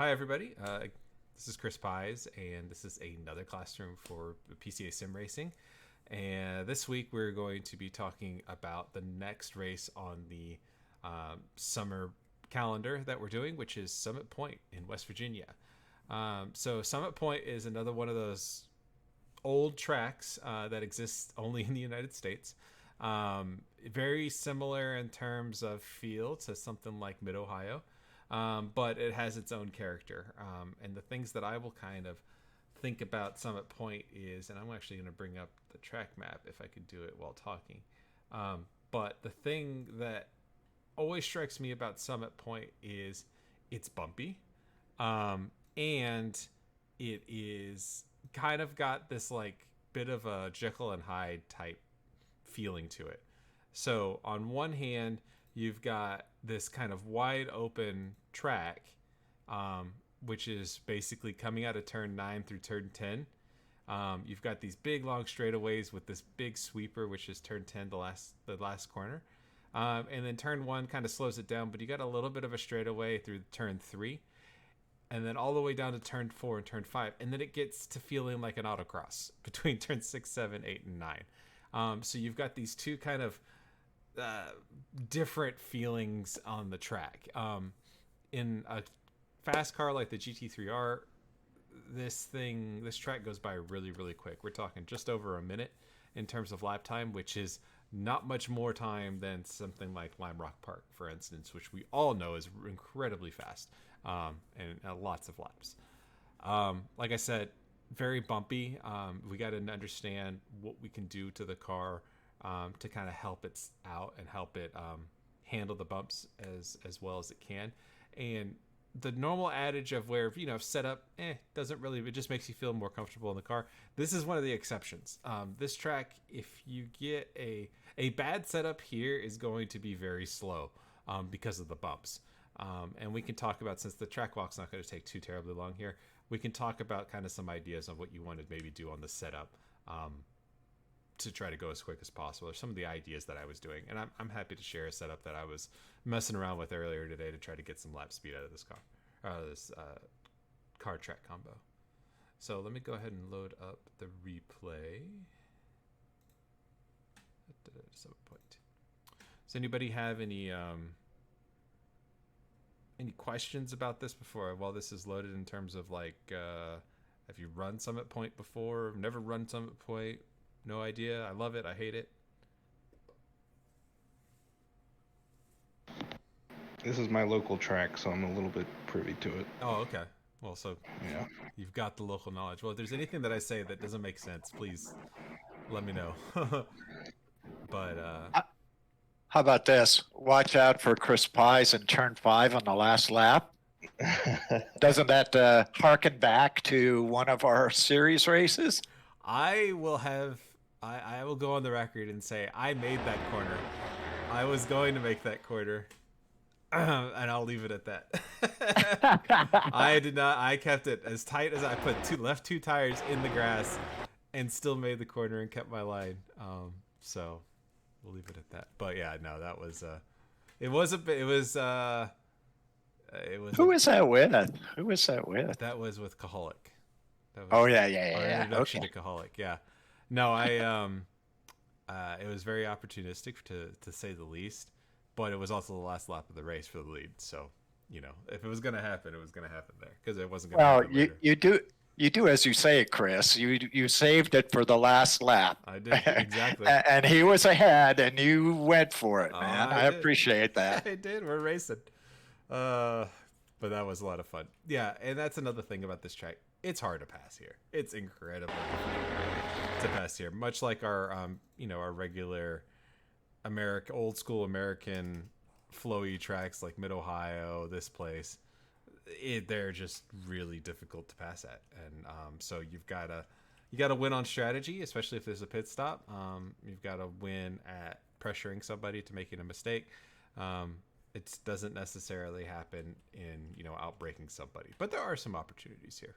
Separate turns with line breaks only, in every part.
Hi, everybody. This is Chris Pies, and this is another classroom for PCA sim racing. And this week we're going to be talking about the next race on the summer calendar that we're doing, which is Summit Point in West Virginia. So Summit Point is another one of those old tracks that exists only in the United States. Very similar in terms of feel to something like Mid Ohio, but it has its own character. And the things that I will kind of think about Summit Point is, and I'm actually going to bring up the track map if I could do it while talking. But the thing that always strikes me about Summit Point is it's bumpy, and it is kind of got this like bit of a Jekyll and Hyde type feeling to it. So on one hand, you've got this kind of wide open track, which is basically coming out of turn 9 through turn 10. You've got these big long straightaways with this big sweeper, which is turn 10, the last corner. And then turn 1 kind of slows it down, but you got a little bit of a straightaway through turn 3, and then all the way down to turn 4 and turn 5, and then it gets to feeling like an autocross between turn 6, 7, 8, and 9. So you've got these two kind of different feelings on the track. In a fast car like the GT3R, this track goes by really, really quick. We're talking just over a minute in terms of lap time, which is not much more time than something like Lime Rock Park, for instance, which we all know is incredibly fast, and lots of laps. Like I said, very bumpy. We got to understand what we can do to the car to kind of help it out and help it handle the bumps as well as it can. And the normal adage of where, setup doesn't really, it just makes you feel more comfortable in the car. This is one of the exceptions. This track, if you get a bad setup here, is going to be very slow because of the bumps. And we can talk about, since the track walk's not going to take too terribly long here, we can talk about kind of some ideas on what you want to maybe do on the setup to try to go as quick as possible, or some of the ideas that I was doing. And I'm happy to share a setup that I was messing around with earlier today to try to get some lap speed out of this car track combo. So let me go ahead and load up the replay. Does anybody have any questions about this while this is loaded, in terms of like, have you run Summit Point before? Never run Summit Point? No idea. I love it. I hate it.
This is my local track, so I'm a little bit privy to it.
Oh, okay. Well, so
Yeah.
you've got the local knowledge. Well, if there's anything that I say that doesn't make sense, please let me know. But
How about this? Watch out for Chris Pies in turn 5 on the last lap. Doesn't that harken back to one of our series races?
I will go on the record and say I made that corner. I was going to make that corner. And I'll leave it at that. I did not. I kept it as tight as I left two tires in the grass, and still made the corner and kept my line. So we'll leave it at that. But yeah, no, that was. It was a bit. It was. It was.
Who was that with? Who was that with?
That was with Kaholic. That was
Oh yeah,
our
yeah.
introduction
Okay.
to Kaholic. Yeah. No, it was very opportunistic to say the least. But it was also the last lap of the race for the lead, so if it was going to happen, it was going to happen there, because it wasn't going to
Well,
happen later.
you do as you say, Chris. You saved it for the last lap.
I did, exactly.
And he was ahead, and you went for it, man. I
did.
appreciate that.
I did. We're racing. But that was a lot of fun. Yeah, and that's another thing about this track. It's hard to pass here. It's incredibly hard to pass here. Much like our our regular old school American flowy tracks like Mid Ohio, this place, they're just really difficult to pass at, and so you got to win on strategy, especially if there's a pit stop. You've got to win at pressuring somebody to making a mistake. It doesn't necessarily happen in outbreaking somebody, but there are some opportunities here.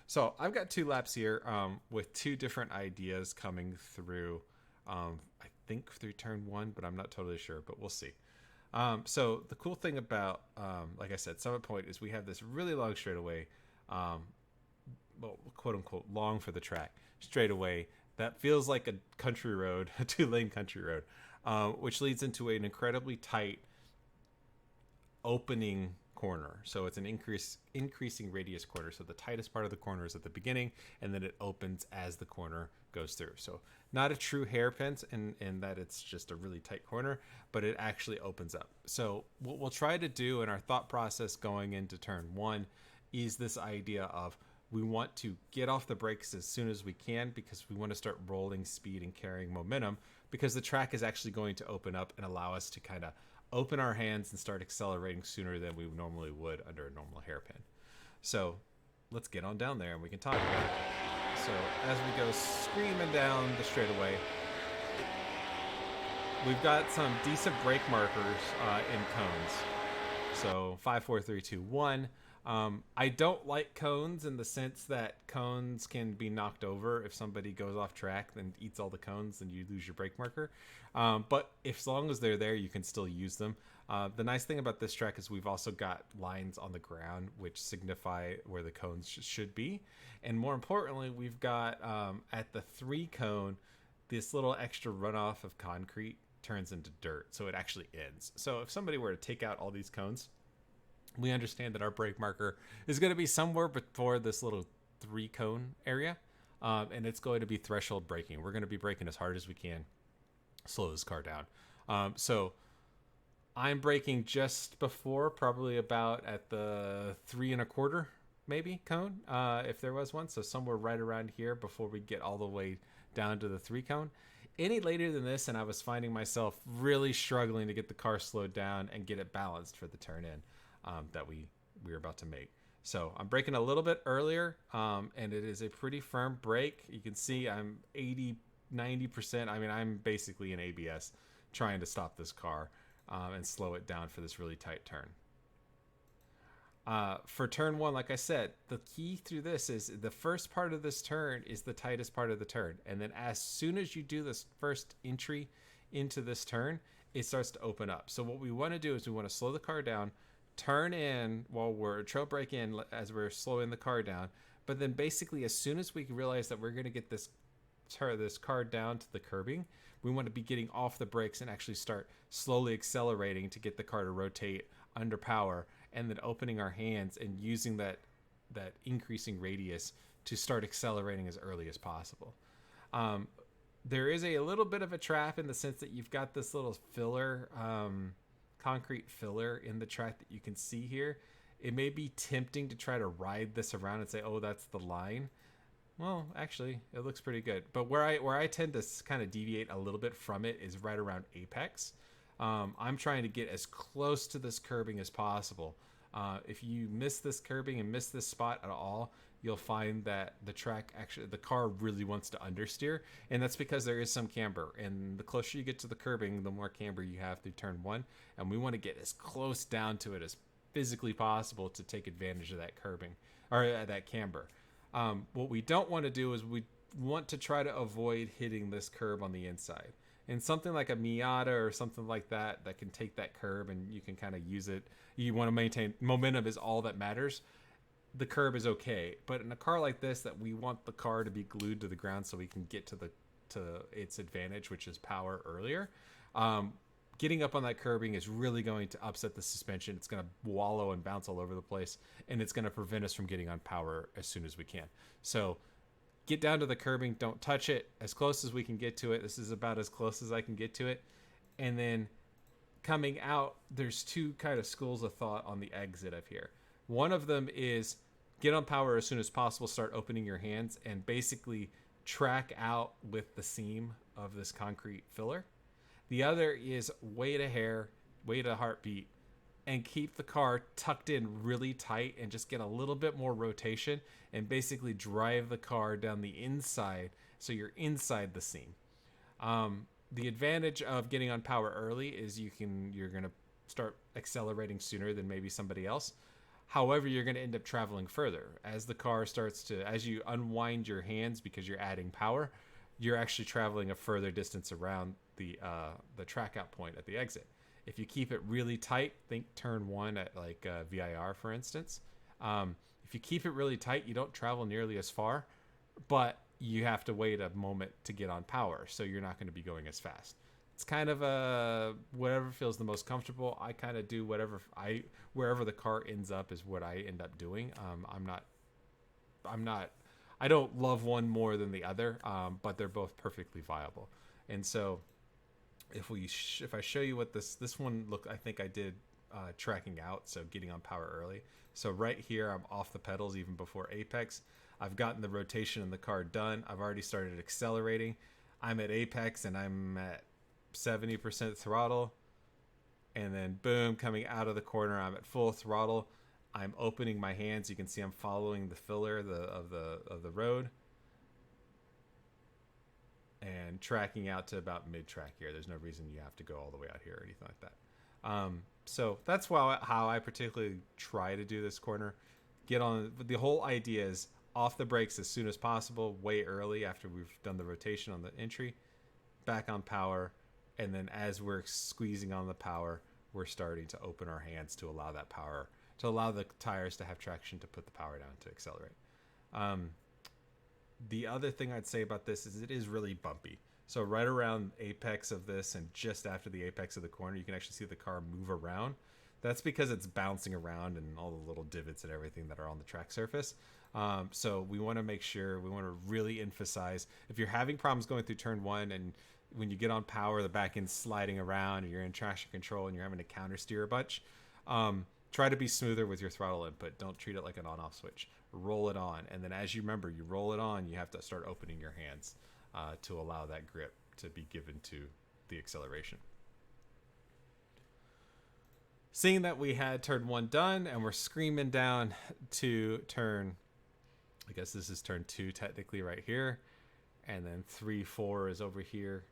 So I've got 2 laps here with 2 different ideas coming through. I think through turn 1, but I'm not totally sure, but we'll see. So the cool thing about, like I said, Summit Point is we have this really long straightaway, well, quote unquote, long for the track straightaway that feels like a country road, a 2-lane country road, which leads into an incredibly tight opening corner. So it's an increasing radius corner. So the tightest part of the corner is at the beginning, and then it opens as the corner goes through. So not a true hairpin in that it's just a really tight corner, but it actually opens up. So what we'll try to do in our thought process going into turn one is this idea of we want to get off the brakes as soon as we can because we want to start rolling speed and carrying momentum because the track is actually going to open up and allow us to kind of open our hands and start accelerating sooner than we normally would under a normal hairpin. So let's get on down there and we can talk about it. So as we go screaming down the straightaway, we've got some decent brake markers in cones. So 5, 4, 3, 2, 1. I don't like cones in the sense that cones can be knocked over if somebody goes off track and eats all the cones, then you lose your brake marker. But as long as they're there, you can still use them. The nice thing about this track is we've also got lines on the ground which signify where the cones should be. And more importantly, we've got at the 3 cone, this little extra runoff of concrete turns into dirt. So it actually ends. So if somebody were to take out all these cones, we understand that our brake marker is going to be somewhere before this little 3 cone area. And it's going to be threshold braking. We're going to be braking as hard as we can, slow this car down. So I'm braking just before, probably about at the 3 1/4 maybe cone, if there was one. So somewhere right around here before we get all the way down to the 3 cone. Any later than this, and I was finding myself really struggling to get the car slowed down and get it balanced for the turn in that we were about to make. So I'm braking a little bit earlier, and it is a pretty firm brake. You can see I'm 80-90%. I mean, I'm basically in ABS trying to stop this car and slow it down for this really tight turn. For turn 1, like I said, the key through this is the first part of this turn is the tightest part of the turn. And then as soon as you do this first entry into this turn, it starts to open up. So what we want to do is we want to slow the car down, turn in while we're trail brake in as we're slowing the car down. But then basically as soon as we realize that we're going to get this car down to the curbing, we want to be getting off the brakes and actually start slowly accelerating to get the car to rotate under power, and then opening our hands and using that increasing radius to start accelerating as early as possible. There is a little bit of a trap in the sense that you've got this little filler, concrete filler in the track that you can see here. It may be tempting to try to ride this around and say, oh, that's the line. Well, actually, it looks pretty good. But where I tend to kind of deviate a little bit from it is right around apex. I'm trying to get as close to this curbing as possible. If you miss this curbing and miss this spot at all, you'll find that the car really wants to understeer, and that's because there is some camber. And the closer you get to the curbing, the more camber you have through turn 1, and we want to get as close down to it as physically possible to take advantage of that curbing or that camber. What we don't want to do is we want to try to avoid hitting this curb on the inside. And something like a Miata or something like that can take that curb and you can kind of use it. You want to maintain momentum is all that matters. The curb is okay, but in a car like this that we want the car to be glued to the ground so we can get to its advantage, which is power earlier. Getting up on that curbing is really going to upset the suspension. It's going to wallow and bounce all over the place, and it's going to prevent us from getting on power as soon as we can. So get down to the curbing, don't touch it, as close as we can get to it. This is about as close as I can get to it. And then coming out, there's 2 kind of schools of thought on the exit of here. One of them is get on power as soon as possible, start opening your hands, and basically track out with the seam of this concrete filler. The other is wait a hair, wait a heartbeat, and keep the car tucked in really tight and just get a little bit more rotation and basically drive the car down the inside so you're inside the seam. The advantage of getting on power early is you're going to start accelerating sooner than maybe somebody else. However, you're going to end up traveling further. As you unwind your hands because you're adding power, you're actually traveling a further distance around the track out point at the exit. If you keep it really tight, think turn 1 at like VIR, for instance. If you keep it really tight, you don't travel nearly as far, but you have to wait a moment to get on power, so you're not going to be going as fast. It's kind of whatever feels the most comfortable. I kind of do wherever the car ends up is what I end up doing. I don't love one more than the other, but they're both perfectly viable. And so if I show you what this one I think I did tracking out, so getting on power early. So right here, I'm off the pedals even before apex. I've gotten the rotation in the car done. I've already started accelerating. I'm at apex and I'm at 70% throttle. And then boom, coming out of the corner, I'm at full throttle. I'm opening my hands. You can see I'm following the filler of the road and tracking out to about mid-track here. There's no reason you have to go all the way out here or anything like that. So that's how I particularly try to do this corner. Get on. The whole idea is off the brakes as soon as possible, way early after we've done the rotation on the entry, back on power, and then as we're squeezing on the power, we're starting to open our hands to allow that power, to allow the tires to have traction to put the power down to accelerate. The other thing I'd say about this is it is really bumpy. So right around apex of this and just after the apex of the corner, you can actually see the car move around. That's because it's bouncing around and all the little divots and everything that are on the track surface. So we want to make sure, we want to really emphasize, if you're having problems going through turn 1 and when you get on power, the back end's sliding around and you're in traction control and you're having to counter steer a bunch, try to be smoother with your throttle input. Don't treat it like an on-off switch. Roll it on. And then as you remember, you roll it on, you have to start opening your hands to allow that grip to be given to the acceleration. Seeing that we had turn 1 done and we're screaming down to turn, I guess this is turn 2 technically right here, and then 3, 4 is over here.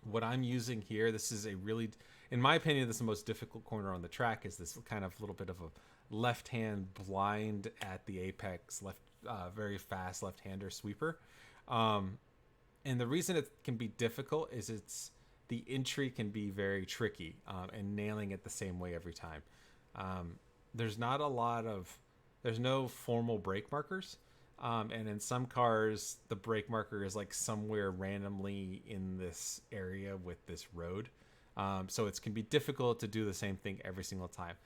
What I'm using here, this is a really, in my opinion, this is the most difficult corner on the track, is this kind of little bit of a left-hand blind at the apex, very fast left-hander sweeper. And the reason it can be difficult is the entry can be very tricky, and nailing it the same way every time. There's no formal brake markers. And in some cars, the brake marker is like somewhere randomly in this area with this road. So it can be difficult to do the same thing every single time.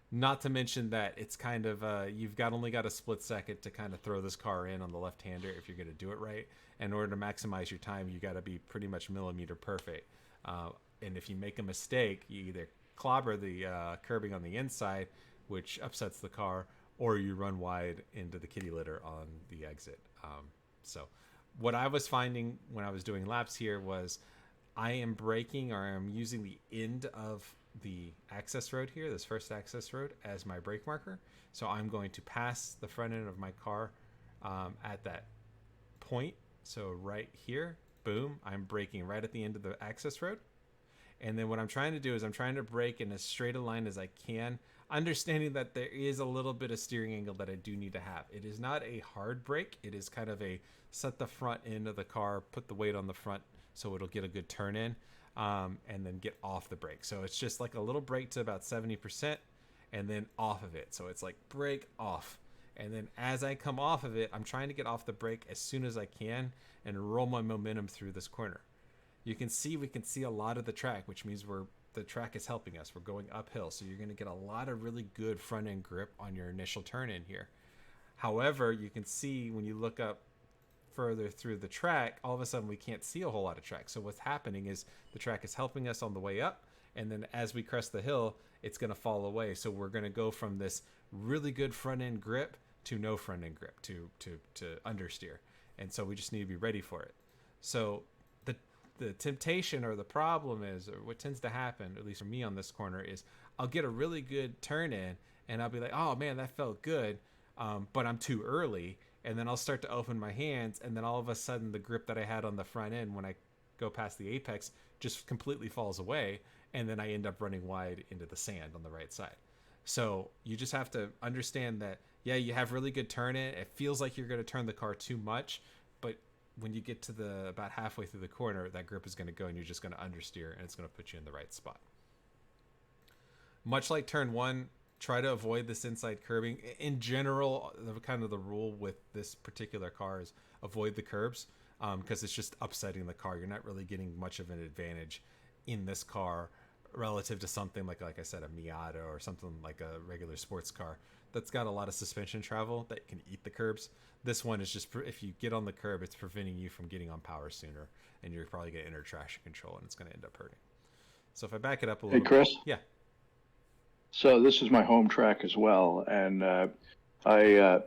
Not to mention that it's kind of, you've only got a split second to kind of throw this car in on the left-hander if you're going to do it right. In order to maximize your time, you got to be pretty much millimeter perfect. And if you make a mistake, you either clobber the curbing on the inside, which upsets the car, or you run wide into the kitty litter on the exit. So what I was finding when I was doing laps here was I am braking, or I'm using the end of the access road here, this first access road, as my brake marker. So I'm going to pass the front end of my car at that point. So right here, boom, I'm braking right at the end of the access road. And then what I'm trying to do is I'm trying to brake in as straight a line as I can, understanding that there is a little bit of steering angle that I do need to have. It is not a hard brake. It is kind of a set the front end of the car, put the weight on the front so it'll get a good turn in, and then get off the brake. So it's just like a little brake to about 70% and then off of it. So it's like brake off. And then as I come off of it, I'm trying to get off the brake as soon as I can and roll my momentum through this corner. We can see a lot of the track, which means the track is helping us. We're going uphill, so you're going to get a lot of really good front end grip on your initial turn in here. However, you can see when you look up further through the track, all of a sudden we can't see a whole lot of track. So what's happening is the track is helping us on the way up, and then as we crest the hill, it's going to fall away. So we're going to go from this really good front end grip to no front end grip, to understeer. And so we just need to be ready for it. So the temptation or the problem is, or what tends to happen, at least for me on this corner, is I'll get a really good turn in and I'll be like, oh man, that felt good, but I'm too early. And then I'll start to open my hands, and then all of a sudden the grip that I had on the front end when I go past the apex just completely falls away, and then I end up running wide into the sand on the right side. So you just have to understand that, yeah, you have really good turn in. It feels like you're going to turn the car too much, but when you get to about halfway through the corner, that grip is going to go and you're just going to understeer, and it's going to put you in the right spot. much like turn one, try to avoid this inside curbing. In general, kind of the rule with this particular car is avoid the curbs, because it's just upsetting the car. You're not really getting much of an advantage in this car relative to something like I said, a Miata or something like a regular sports car that's got a lot of suspension travel that can eat the curbs. This one is just, if you get on the curb, it's preventing you from getting on power sooner, and you're probably going to enter traction control, and it's going to end up hurting. So if I back it up a little
Chris?
bit. Yeah.
So this is my home track as well, and I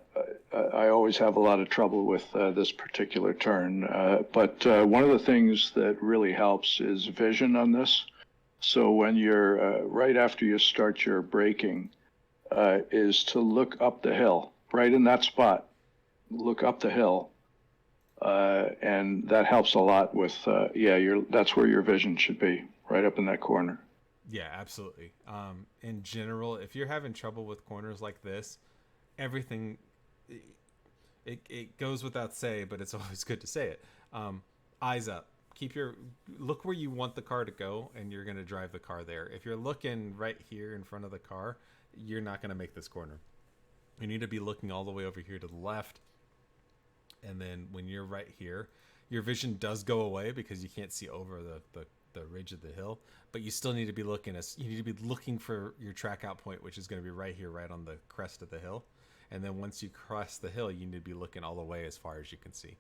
always have a lot of trouble with this particular turn. But one of the things that really helps is vision on this. So when you're right after you start your braking, is to look up the hill, right in that spot. Look up the hill, and that helps a lot with that's where your vision should be, right up in that corner.
Yeah, absolutely. In general, if you're having trouble with corners like this, everything, it goes without say, but it's always good to say it. Eyes up. Look where you want the car to go, and you're going to drive the car there. If you're looking right here in front of the car, you're not going to make this corner. You need to be looking all the way over here to the left. And then when you're right here, your vision does go away because you can't see over the ridge of the hill, but you still need to be looking for your track out point, which is going to be right here, right on the crest of the hill. And then once you cross the hill, you need to be looking all the way as far as you can see.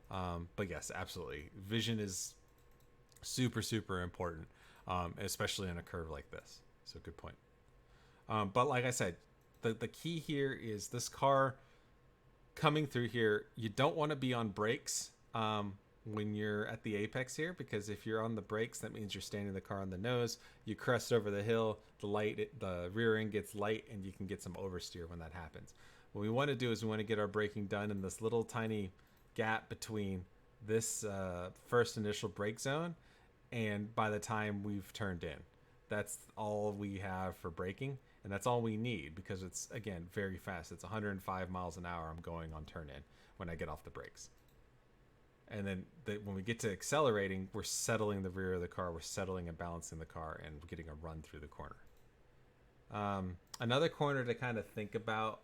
But yes, absolutely. Vision is super, super important, especially in a curve like this. So good point. But like I said, the key here is this car coming through here. You don't want to be on brakes when you're at the apex here, because if you're on the brakes, that means you're standing the car on the nose. You crest over the hill, the rear end gets light, and you can get some oversteer when that happens. What we want to do is we want to get our braking done in this little tiny gap between this first initial brake zone and by the time we've turned in. That's all we have for braking, and that's all we need, because it's, again, very fast. It's 105 miles an hour I'm going on turn in when I get off the brakes. And then when we get to accelerating, we're settling the rear of the car, we're settling and balancing the car, and getting a run through the corner. Another corner to kind of think about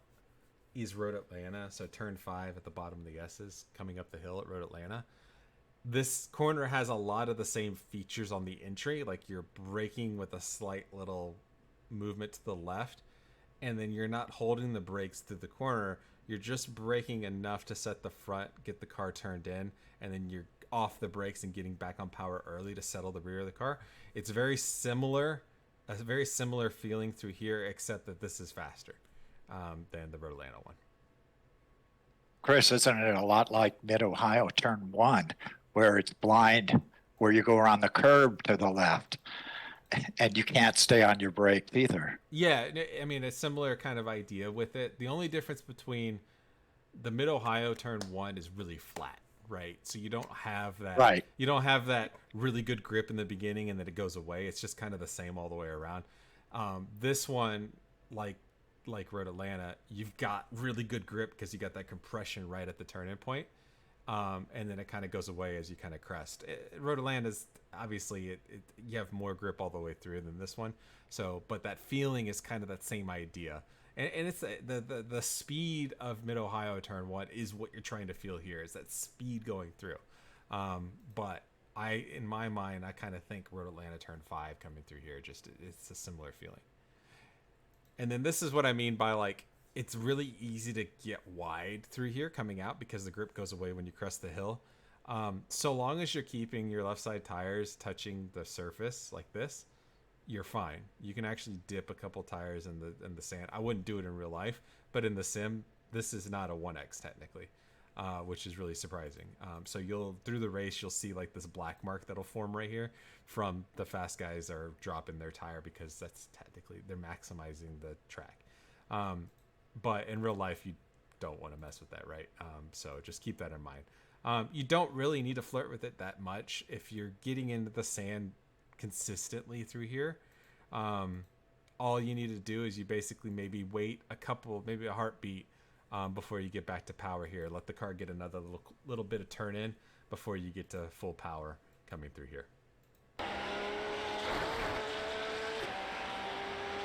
is Road Atlanta. So turn 5 at the bottom of the S's, coming up the hill at Road Atlanta. This corner has a lot of the same features on the entry, like you're braking with a slight little movement to the left, and then you're not holding the brakes through the corner. You're just braking enough to set the front, get the car turned in, and then you're off the brakes and getting back on power early to settle the rear of the car. It's a very similar feeling through here, except that this is faster than the Road Atlanta one.
Chris, isn't it a lot like Mid-Ohio turn 1, where it's blind, where you go around the curb to the left, and you can't stay on your brakes either?
Yeah, I mean, a similar kind of idea with it. The only difference between the Mid-Ohio turn 1 is really flat, right? So you don't have that.
Right.
You don't have that really good grip in the beginning and then it goes away. It's just kind of the same all the way around. This one, like Road Atlanta, you've got really good grip because you got that compression right at the turn-in point. And then it kind of goes away as you kind of crest. Road Atlanta is obviously you have more grip all the way through than this one. So, but that feeling is kind of that same idea. And it's the speed of Mid-Ohio turn 1 is what you're trying to feel here, is that speed going through. But in my mind, I kind of think Road Atlanta turn 5 coming through here, it's a similar feeling. And then this is what I mean by, like, it's really easy to get wide through here coming out because the grip goes away when you crest the hill. So long as you're keeping your left side tires touching the surface like this, you're fine. You can actually dip a couple tires in the sand. I wouldn't do it in real life, but in the sim, this is not a 1X technically, which is really surprising. So through the race, you'll see like this black mark that'll form right here from the fast guys are dropping their tire because that's technically, they're maximizing the track. But in real life, you don't want to mess with that, right? So just keep that in mind. You don't really need to flirt with it that much if you're getting into the sand consistently through here. All you need to do is you basically maybe wait maybe a heartbeat before you get back to power here. Let the car get another little bit of turn in before you get to full power coming through here.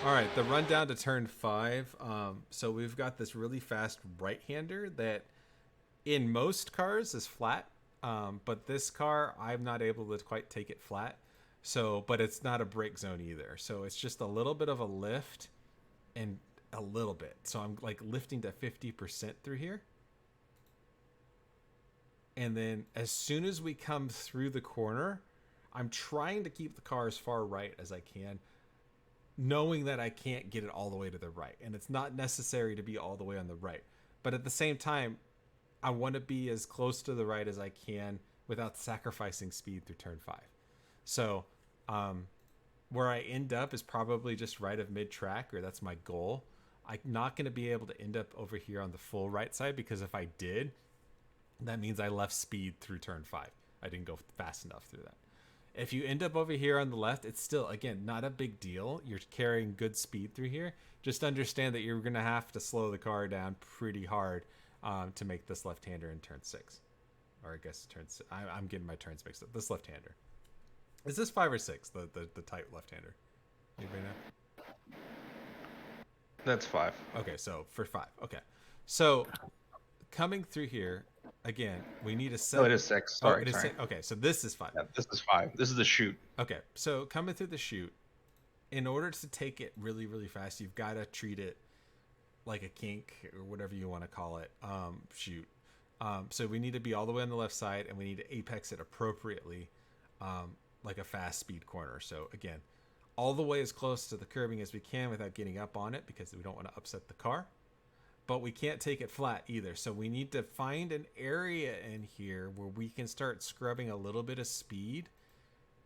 All right, the rundown to turn 5. So we've got this really fast right-hander that in most cars is flat, but this car I'm not able to quite take it flat. So, but it's not a brake zone either. So it's just a little bit of a lift and a little bit. So I'm like lifting to 50% through here. And then as soon as we come through the corner, I'm trying to keep the car as far right as I can, knowing that I can't get it all the way to the right. And it's not necessary to be all the way on the right. But at the same time, I want to be as close to the right as I can without sacrificing speed through turn 5. So where I end up is probably just right of mid-track, or that's my goal. I'm not going to be able to end up over here on the full right side, because if I did, that means I left speed through turn 5. I didn't go fast enough through that. If you end up over here on the left, it's still, again, not a big deal. You're carrying good speed through here. Just understand that you're going to have to slow the car down pretty hard to make this left-hander in turn 6. Or I guess turn 6. I'm getting my turns mixed up. This left-hander. Is this 5 or 6, the tight left-hander? Anybody know?
That's 5.
Okay, so for 5. Okay. So coming through here, again, we need a set.
No, it is 6. Sorry. Sorry.
Okay, so this is 5.
Yeah, this is 5. This is the chute.
Okay, so coming through the chute, in order to take it really, really fast, you've got to treat it like a kink or whatever you want to call it, chute. So we need to be all the way on the left side, and we need to apex it appropriately, like a fast speed corner. So again, all the way as close to the curbing as we can without getting up on it, because we don't want to upset the car. But we can't take it flat either. So we need to find an area in here where we can start scrubbing a little bit of speed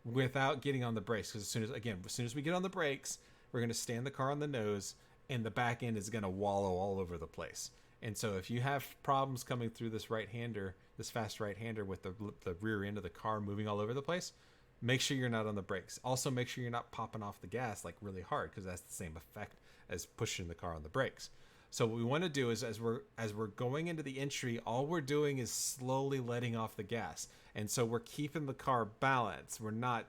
without getting on the brakes. Because as soon as we get on the brakes, we're going to stand the car on the nose, and the back end is going to wallow all over the place. And so if you have problems coming through this right-hander, this fast right-hander with the rear end of the car moving all over the place, make sure you're not on the brakes. Also, make sure you're not popping off the gas like really hard, because that's the same effect as pushing the car on the brakes. So what we want to do is, as we're going into the entry, all we're doing is slowly letting off the gas. And so we're keeping the car balanced. We're not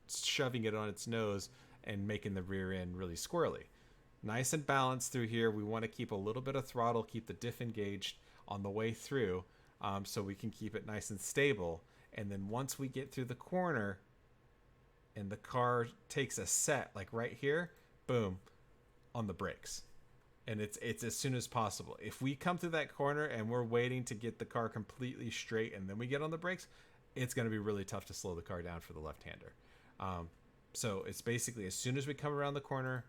shoving it on its nose and making the rear end really squirrely. Nice and balanced through here. We want to keep a little bit of throttle, keep the diff engaged on the way through, so we can keep it nice and stable. And then once we get through the corner and the car takes a set, like right here, boom, on the brakes. And it's as soon as possible. If we come through that corner and we're waiting to get the car completely straight and then we get on the brakes, it's going to be really tough to slow the car down for the left-hander. So it's basically as soon as we come around the corner,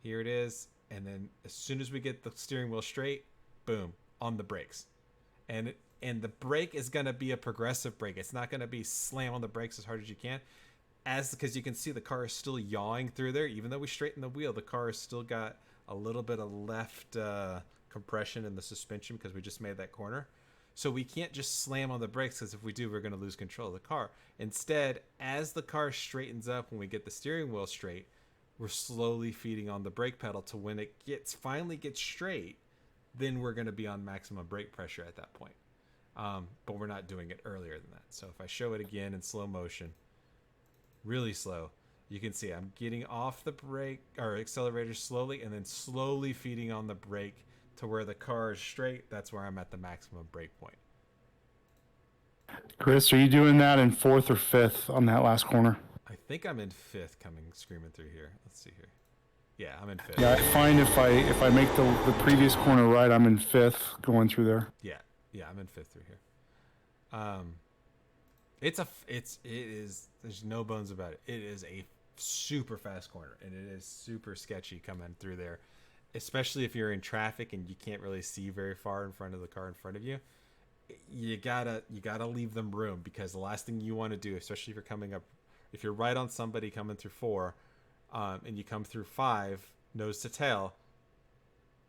here it is, and then as soon as we get the steering wheel straight, boom, on the brakes. And the brake is going to be a progressive brake. It's not going to be slam on the brakes as hard as you can. Because you can see the car is still yawing through there. Even though we straighten the wheel, the car has still got a little bit of left compression in the suspension because we just made that corner. So we can't just slam on the brakes, because if we do, we're going to lose control of the car. Instead, as the car straightens up, when we get the steering wheel straight, we're slowly feeding on the brake pedal to when it finally gets straight, then we're going to be on maximum brake pressure at that point. But we're not doing it earlier than that. So if I show it again in slow motion, really slow, you can see I'm getting off the brake or accelerator slowly, and then slowly feeding on the brake to where the car is straight. That's where I'm at the maximum brake point.
Chris, are you doing that in 4th or 5th on that last corner?
I think I'm in 5th coming screaming through here. Let's see here. Yeah, I'm in 5th.
Yeah, I find if I make the previous corner right, I'm in 5th going through there.
Yeah, I'm in 5th through here. It is. There's no bones about it. It is a super fast corner, and it is super sketchy coming through there, especially if you're in traffic and you can't really see very far in front of the car in front of you. You gotta leave them room, because the last thing you want to do, especially if you're coming up, if you're right on somebody coming through 4, and you come through 5 nose to tail,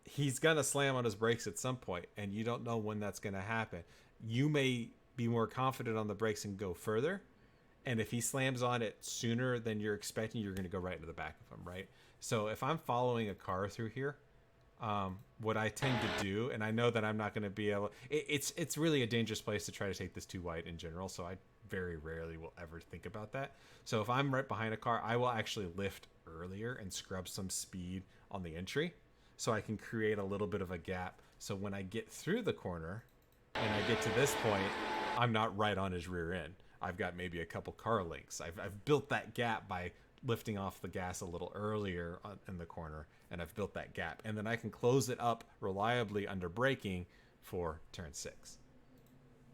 he's gonna slam on his brakes at some point, and you don't know when that's gonna happen. You may be more confident on the brakes and go further, and if he slams on it sooner than you're expecting, you're going to go right into the back of him, right? So if I'm following a car through here, what I tend to do, and I know that I'm not going to be able. It's really a dangerous place to try to take this too wide in general. So I very rarely will ever think about that. So if I'm right behind a car, I will actually lift earlier and scrub some speed on the entry, so I can create a little bit of a gap. So when I get through the corner and I get to this point, I'm not right on his rear end. I've got maybe a couple car lengths. I've built that gap by lifting off the gas a little earlier in the corner, and I've built that gap. And then I can close it up reliably under braking for turn 6.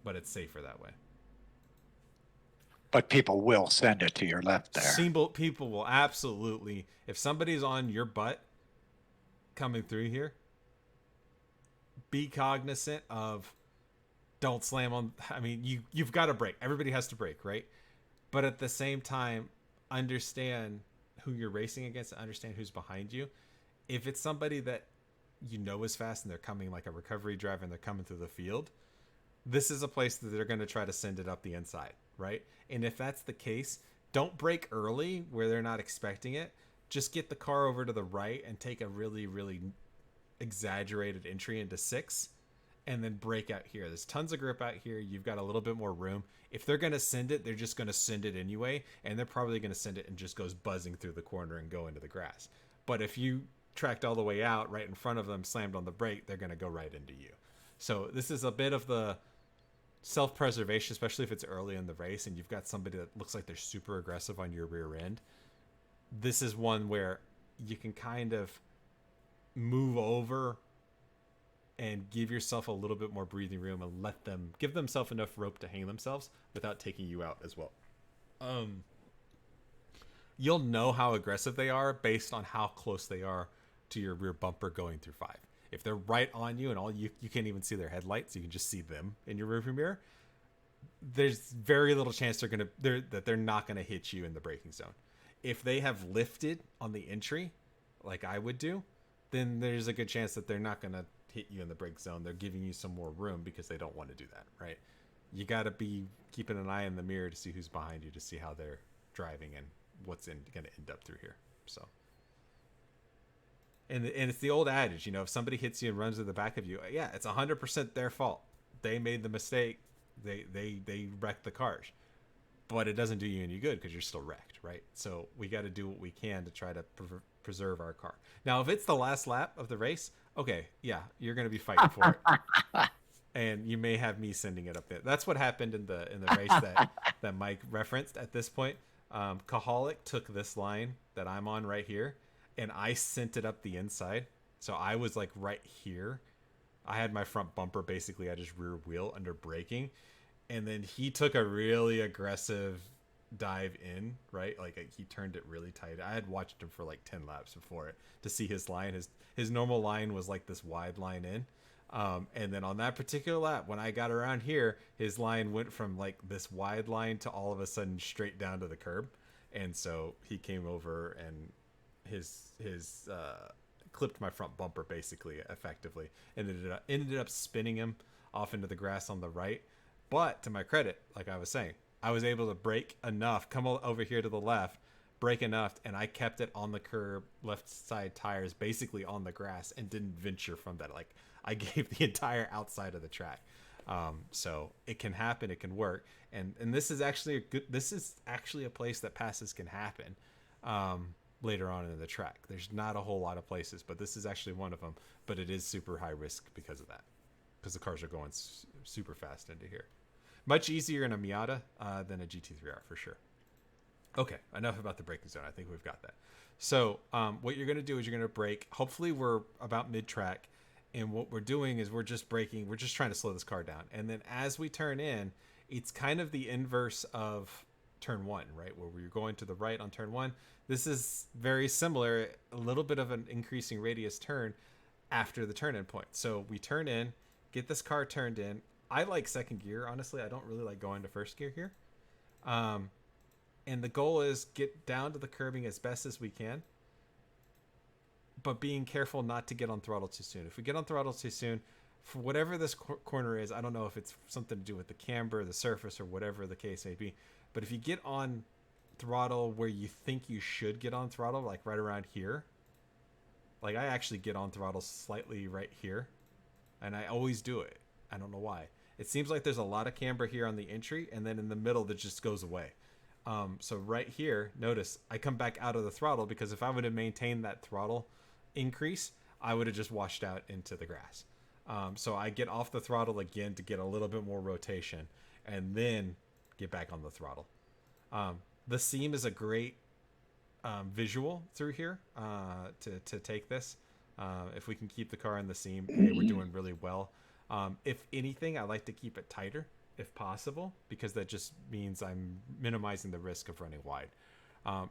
But it's safer that way.
But people will send it to your left there.
People will absolutely, if somebody's on your butt coming through here, be cognizant of, don't slam on. I mean, you've got to brake. Everybody has to brake, right? But at the same time, understand who you're racing against, understand who's behind you. If it's somebody that you know is fast and they're coming like a recovery driver and they're coming through the field, this is a place that they're going to try to send it up the inside, right? And if that's the case, don't brake early where they're not expecting it. Just get the car over to the right and take a really, really exaggerated entry into 6, and then brake out here. There's tons of grip out here. You've got a little bit more room. If they're going to send it, they're just going to send it anyway, and they're probably going to send it and just goes buzzing through the corner and go into the grass. But if you tracked all the way out right in front of them, slammed on the brake, they're going to go right into you. So this is a bit of the self-preservation, especially if it's early in the race and you've got somebody that looks like they're super aggressive on your rear end. This is one where you can kind of move over and give yourself a little bit more breathing room and let them give themselves enough rope to hang themselves without taking you out as well. You'll know how aggressive they are based on how close they are to your rear bumper going through 5. If they're right on you and all you can't even see their headlights, you can just see them in your rearview mirror, there's very little chance they're not gonna hit you in the braking zone. If they have lifted on the entry, like I would do, then there's a good chance that they're not gonna hit you in the brake zone. They're giving you some more room because they don't want to do that, right? You got to be keeping an eye in the mirror to see who's behind you, to see how they're driving and what's going to end up through here. So, and it's the old adage, you know, if somebody hits you and runs to the back of you, yeah, it's 100% their fault. They made the mistake. They wrecked the cars, but it doesn't do you any good because you're still wrecked, right? So we got to do what we can to try to preserve our car. Now, if it's the last lap of the race, okay, yeah, you're going to be fighting for it, and you may have me sending it up there. That's what happened in the race that Mike referenced. At this point, Kaholic took this line that I'm on right here, and I sent it up the inside. So I was like right here. I had my front bumper basically at his rear wheel under braking, and then he took a really aggressive dive in, right? Like he turned it really tight. I had watched him for like 10 laps before it to see his line. His normal line was like this wide line in, and then on that particular lap when I got around here, his line went from like this wide line to all of a sudden straight down to the curb, and so he came over and his clipped my front bumper basically effectively, and ended up spinning him off into the grass on the right. But to my credit, like I was saying, I was able to brake enough, come over here to the left, brake enough, and I kept it on the curb, left side tires, basically on the grass, and didn't venture from that. Like I gave the entire outside of the track. So it can happen, it can work, and this is actually a place that passes can happen later on in the track. There's not a whole lot of places, but this is actually one of them. But it is super high risk because of that, because the cars are going super fast into here. Much easier in a Miata than a GT3R for sure. Okay, enough about the braking zone. I think we've got that. So what you're going to do is you're going to brake. Hopefully we're about mid-track, and what we're doing is we're just braking. We're just trying to slow this car down. And then as we turn in, it's kind of the inverse of turn 1, right? Where we're going to the right on turn 1. This is very similar, a little bit of an increasing radius turn after the turn-in point. So we turn in, get this car turned in. I like second gear, honestly. I don't really like going to first gear here. And the goal is get down to the curbing as best as we can, but being careful not to get on throttle too soon. If we get on throttle too soon, for whatever this corner is, I don't know if it's something to do with the camber, the surface, or whatever the case may be, but if you get on throttle where you think you should get on throttle, like right around here, Like I actually get on throttle slightly right here, and I always do it. I don't know why. It seems like there's a lot of camber here on the entry, and then in the middle that just goes away. So right here, notice I come back out of the throttle because if I would have maintained that throttle increase, I would have just washed out into the grass. So I get off the throttle again to get a little bit more rotation and then get back on the throttle. The seam is a great visual through here to take this. If we can keep the car in the seam, hey, we're doing really well. If anything, I like to keep it tighter if possible, because that just means I'm minimizing the risk of running wide.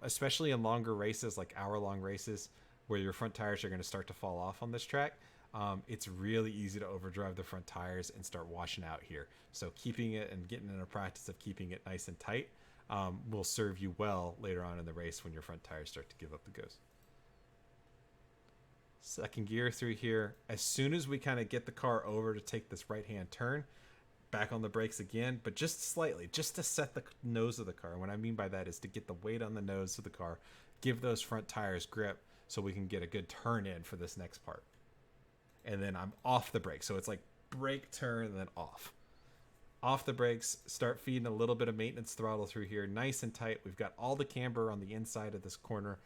Especially in longer races, like hour-long races, where your front tires are going to start to fall off on this track. It's really easy to overdrive the front tires and start washing out here. So keeping it and getting in a practice of keeping it nice and tight will serve you well later on in the race when your front tires start to give up the ghost. Second gear through here. As soon as we kind of get the car over to take this right-hand turn, back on the brakes again, but just slightly, just to set the nose of the car. And what I mean by that is to get the weight on the nose of the car, give those front tires grip so we can get a good turn in for this next part. And then I'm off the brakes. So it's like brake, turn, and then off. Off the brakes, start feeding a little bit of maintenance throttle through here, nice and tight. We've got all the camber on the inside of this corner.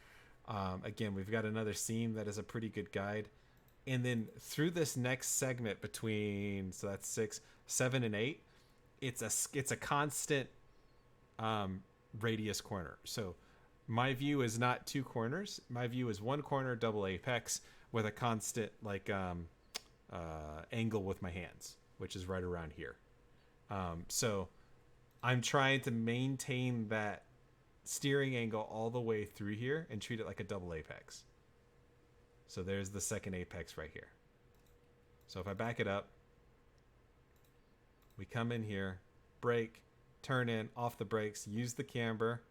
Again, we've got another seam that is a pretty good guide. And then through this next segment between, so that's 6, 7, and 8, it's a constant radius corner. So my view is not 2 corners. My view is 1 corner, double apex, with a constant angle with my hands, which is right around here. So I'm trying to maintain that steering angle all the way through here and treat it like a double apex. So there's the second apex right here. So if I back it up, we come in here, brake, turn in, off the brakes, use the camber,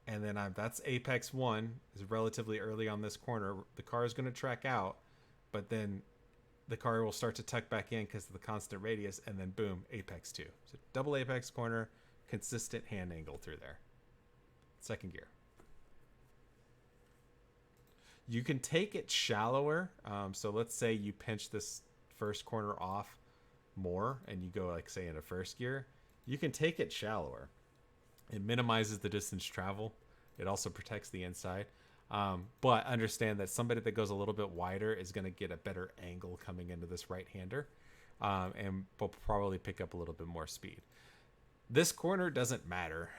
and then that's apex 1 is relatively early on this corner. The car is going to track out, but then the car will start to tuck back in because of the constant radius, and then boom, apex 2. So double apex corner, consistent hand angle through there. Second gear. You can take it shallower. So let's say you pinch this first corner off more and you go like say in a first gear. You can take it shallower. It minimizes the distance travel. It also protects the inside. But understand that somebody that goes a little bit wider is going to get a better angle coming into this right-hander and will probably pick up a little bit more speed. This corner doesn't matter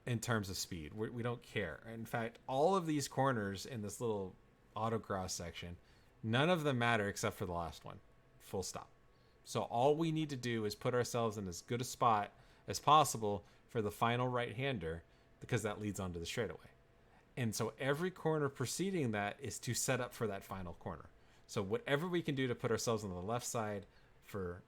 in terms of speed. We don't care. In fact, all of these corners in this little autocross section, none of them matter except for the last one. Full stop. So all we need to do is put ourselves in as good a spot as possible for the final right-hander, because that leads onto the straightaway. And so every corner preceding that is to set up for that final corner. So whatever we can do to put ourselves on the left side for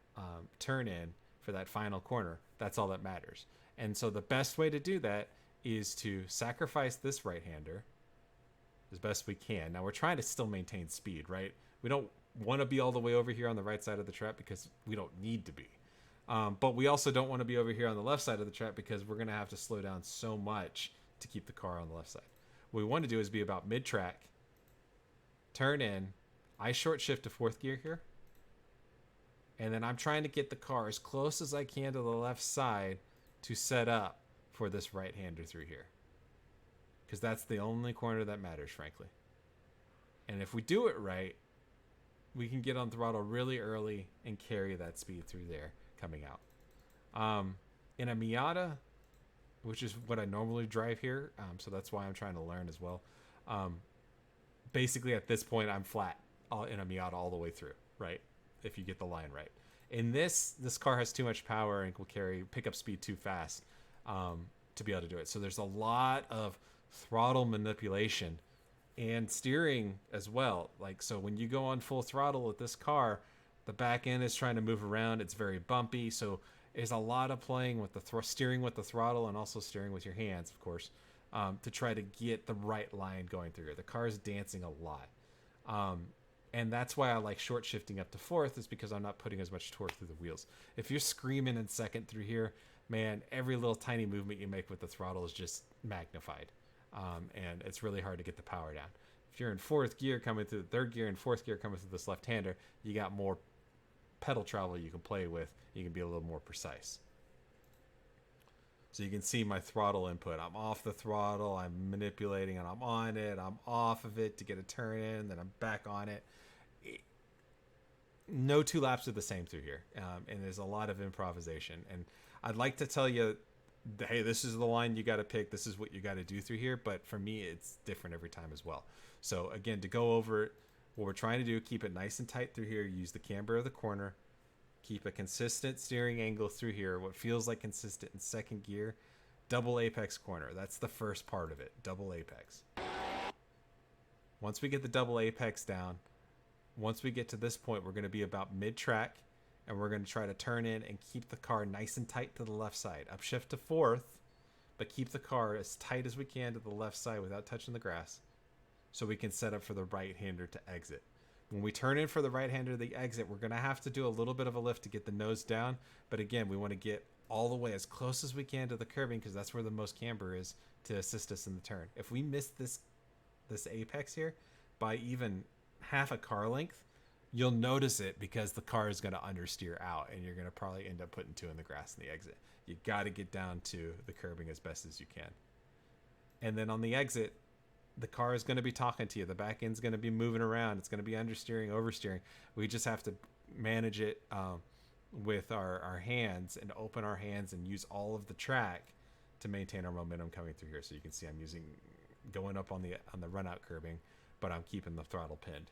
turn in for that final corner, that's all that matters. And so the best way to do that is to sacrifice this right-hander as best we can. Now we're trying to still maintain speed, right? We don't want to be all the way over here on the right side of the track because we don't need to be. But we also don't want to be over here on the left side of the track because we're going to have to slow down so much to keep the car on the left side. What we want to do is be about mid-track, turn in, I short shift to 4th gear here, and then I'm trying to get the car as close as I can to the left side to set up for this right-hander through here. Because that's the only corner that matters, frankly. And if we do it right, we can get on throttle really early and carry that speed through there coming out. In a Miata, which is what I normally drive here, so that's why I'm trying to learn as well. Basically, at this point, I'm flat in a Miata all the way through, right? If you get the line right. In this car has too much power and will pick up speed too fast to be able to do it. So there's a lot of throttle manipulation and steering as well. Like, so when you go on full throttle with this car, the back end is trying to move around. It's very bumpy. So there's a lot of playing with the steering with the throttle and also steering with your hands, of course, to try to get the right line going through here. The car is dancing a lot. And that's why I like short shifting up to 4th, is because I'm not putting as much torque through the wheels. If you're screaming in 2nd through here, man, every little tiny movement you make with the throttle is just magnified. And it's really hard to get the power down. If you're in fourth gear coming through the third gear and fourth gear coming through this left-hander, you got more pedal travel you can play with. You can be a little more precise. So you can see my throttle input. I'm off the throttle, I'm manipulating, and I'm on it. I'm off of it to get a turn in, then I'm back on it. No two laps are the same through here, and there's a lot of improvisation. And I'd like to tell you, hey, this is the line you got to pick. This is what you got to do through here. But for me, it's different every time as well. So again, to go over it, what we're trying to do, keep it nice and tight through here. Use the camber of the corner. Keep a consistent steering angle through here. What feels like consistent in second gear. Double apex corner. That's the first part of it. Double apex. Once we get the double apex down, once we get to this point, we're going to be about mid-track, and we're going to try to turn in and keep the car nice and tight to the left side. Upshift to fourth, but keep the car as tight as we can to the left side without touching the grass, so we can set up for the right-hander to exit. When we turn in for the right-hander to the exit, we're going to have to do a little bit of a lift to get the nose down. But again, we want to get all the way as close as we can to the curbing, because that's where the most camber is to assist us in the turn. If we miss this apex here by even half a car length, you'll notice it, because the car is going to understeer out, and you're going to probably end up putting two in the grass in the exit. You got to get down to the curbing as best as you can. And then on the exit, the car is going to be talking to you. The back end's going to be moving around. It's going to be understeering, oversteering. We just have to manage it with our hands, and open our hands and use all of the track to maintain our momentum coming through here. So you can see I'm going up on the run out curbing, but I'm keeping the throttle pinned.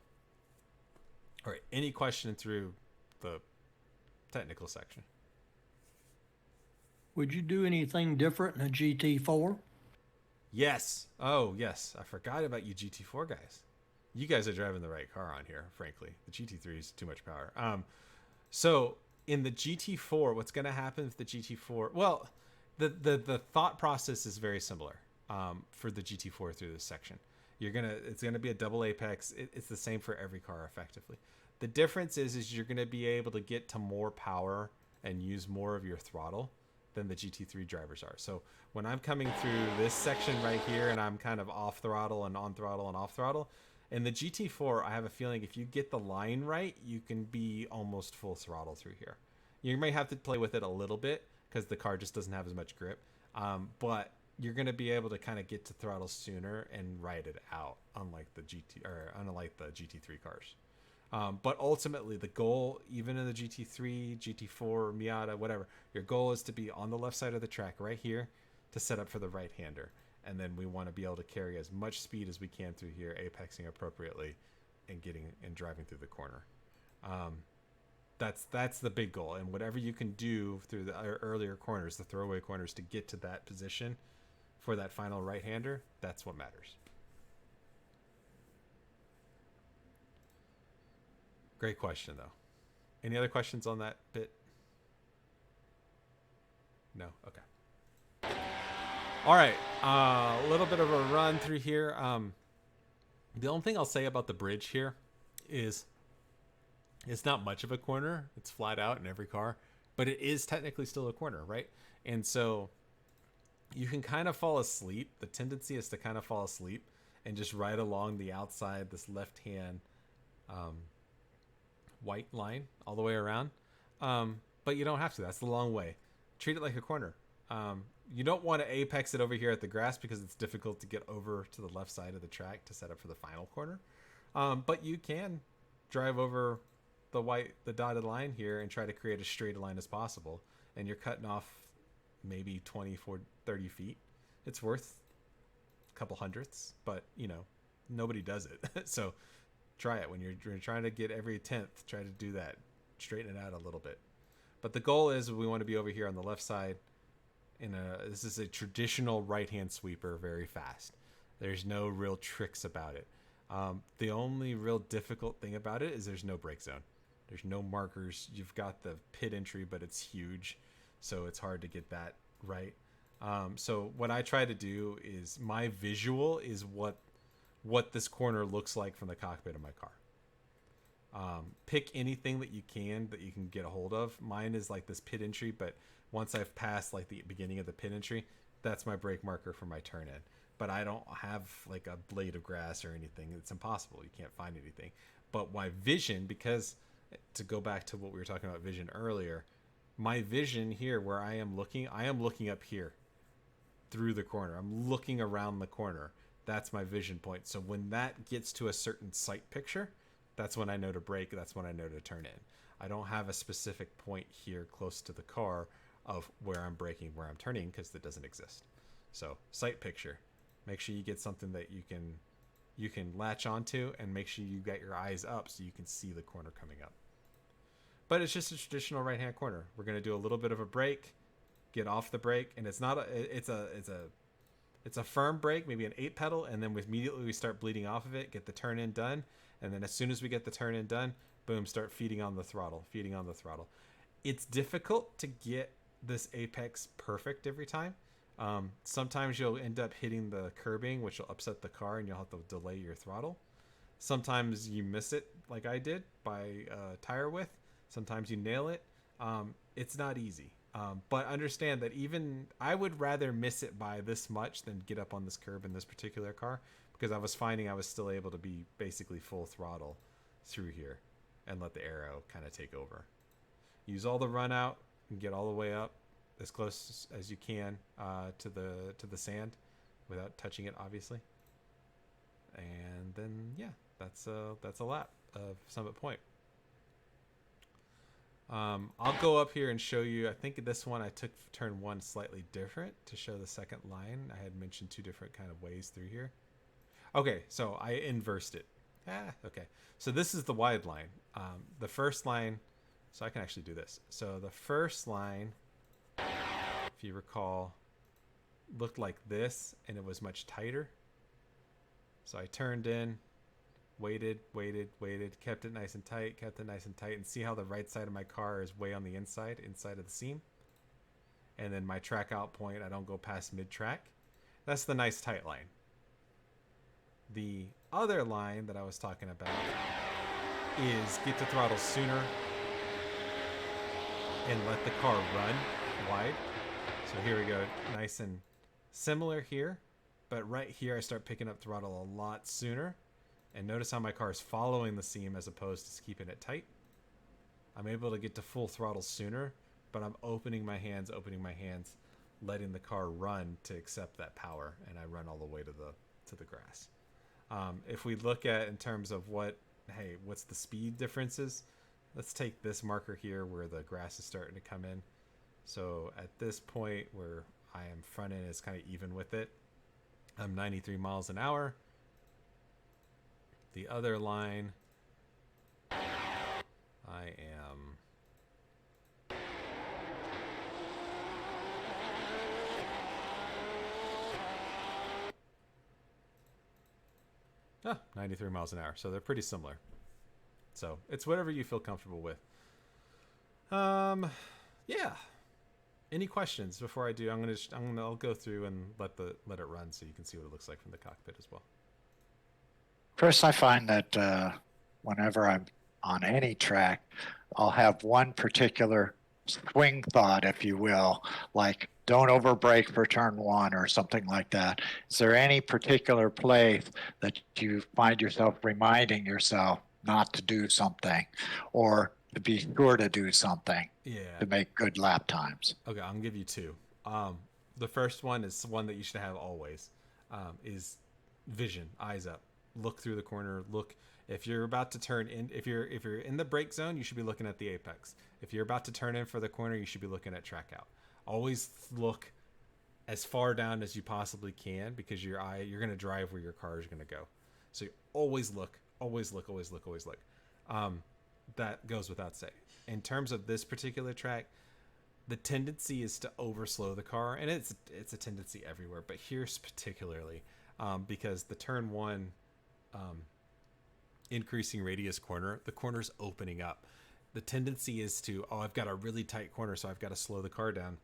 All right. Any question through the technical section?
Would you do anything different in a GT4?
Yes. Oh, yes. I forgot about you GT4 guys. You guys are driving the right car on here, frankly. The GT3 is too much power. So in the GT4, what's going to happen with the GT4? Well, the thought process is very similar for the GT4 through this section. It's gonna be a double apex. It's the same for every car effectively. The difference is you're gonna be able to get to more power and use more of your throttle than the GT3 drivers are. So when I'm coming through this section right here, and I'm kind of off throttle and on throttle and off throttle, in the GT4, I have a feeling if you get the line right, you can be almost full throttle through here. You may have to play with it a little bit because the car just doesn't have as much grip, but you're going to be able to kind of get to throttle sooner and ride it out, unlike the GT3 cars. But ultimately, the goal, even in the GT3, GT4, Miata, whatever, your goal is to be on the left side of the track right here to set up for the right-hander. And then we want to be able to carry as much speed as we can through here, apexing appropriately and driving through the corner. That's the big goal. And whatever you can do through the earlier corners, the throwaway corners, to get to that position for that final right-hander, that's what matters. Great question, though. Any other questions on that bit? No? Okay. All right. A little bit of a run through here. The only thing I'll say about the bridge here is it's not much of a corner. It's flat out in every car, but it is technically still a corner, right? And so you can kind of fall asleep. The tendency is to kind of fall asleep and just ride along the outside, this left-hand white line all the way around. But you don't have to. That's the long way. Treat it like a corner. You don't want to apex it over here at the grass because it's difficult to get over to the left side of the track to set up for the final corner. But you can drive over the dotted line here and try to create as straight a line as possible. And you're cutting off maybe 20, 40, 30 feet. It's worth a couple hundredths, but nobody does it. So try it when you're trying to get every 10th. Try to do that. Straighten it out a little bit. But the goal is we want to be over here on the left side. This is a traditional right-hand sweeper, very fast. There's no real tricks about it. The only real difficult thing about it is there's no brake zone. There's no markers. You've got the pit entry, but it's huge, so it's hard to get that right. So what I try to do is my visual is what this corner looks like from the cockpit of my car. Pick anything that you can get a hold of. Mine is like this pit entry, but once I've passed like the beginning of the pit entry, that's my brake marker for my turn in. but I don't have like a blade of grass or anything. It's impossible. You can't find anything. But my vision, because to go back to what we were talking about vision earlier, my vision here where I am looking up here through the corner. I'm looking around the corner. That's my vision point. So when that gets to a certain sight picture, that's when I know to brake. That's when I know to turn in. I don't have a specific point here close to the car of where I'm braking, where I'm turning, because that doesn't exist. So sight picture. Make sure you get something that you can latch onto, and make sure you got your eyes up so you can see the corner coming up. But it's just a traditional right-hand corner. We're going to do a little bit of a brake, get off the brake, and it's a firm brake, maybe an 8 pedal, and then immediately we start bleeding off of it, get the turn in done, and then as soon as we get the turn in done, boom, start feeding on the throttle. It's difficult to get this apex perfect every time. Sometimes you'll end up hitting the curbing, which will upset the car, and you'll have to delay your throttle. Sometimes you miss it, like I did, by tire width. Sometimes you nail it. It's not easy. But understand that even I would rather miss it by this much than get up on this curb in this particular car, because I was finding I was still able to be basically full throttle through here and let the aero kind of take over. Use all the run out and get all the way up as close as you can to the sand without touching it, obviously. And then yeah, that's a lap of Summit Point. I'll go up here and show you. I think this one I took turn 1 slightly different to show the second line. I had mentioned 2 different kind of ways through here. Okay, so I inversed it. Okay. So this is the wide line. The first line, so I can actually do this. So the first line, if you recall, looked like this, and it was much tighter. So I turned in, waited, kept it nice and tight, and see how the right side of my car is way on the inside of the seam. And then my track out point, I don't go past mid-track. That's the nice tight line. The other line that I was talking about is get to throttle sooner and let the car run wide. So here we go, nice and similar here, but right here I start picking up throttle a lot sooner. And notice how my car is following the seam as opposed to keeping it tight. I'm able to get to full throttle sooner, but I'm opening my hands, letting the car run to accept that power, and I run all the way to the grass. If we look at in terms of what's the speed differences, let's take this marker here where the grass is starting to come in. So at this point where I am front end is kind of even with it, I'm 93 miles an hour. The other line, I am 93 miles an hour. So they're pretty similar. So it's whatever you feel comfortable with. Yeah. Any questions before I do? I'll go through and let it run so you can see what it looks like from the cockpit as well.
Chris, I find that whenever I'm on any track, I'll have one particular swing thought, if you will, like don't overbrake for turn 1 or something like that. Is there any particular place that you find yourself reminding yourself not to do something or to be sure to do something to make good lap times?
Okay, I'm going to give you 2. The first one is one that you should have always, is vision, eyes up. Look through the corner. Look, if you're about to turn in, if you're in the brake zone, you should be looking at the apex. If you're about to turn in for the corner, you should be looking at track out. Always look as far down as you possibly can, because you're going to drive where your car is going to go. So you always look. That goes without saying. In terms of this particular track, the tendency is to overslow the car, and it's a tendency everywhere, but here's particularly because the turn 1 increasing radius corner, the corner's opening up. The tendency is to, I've got a really tight corner, so I've got to slow the car down.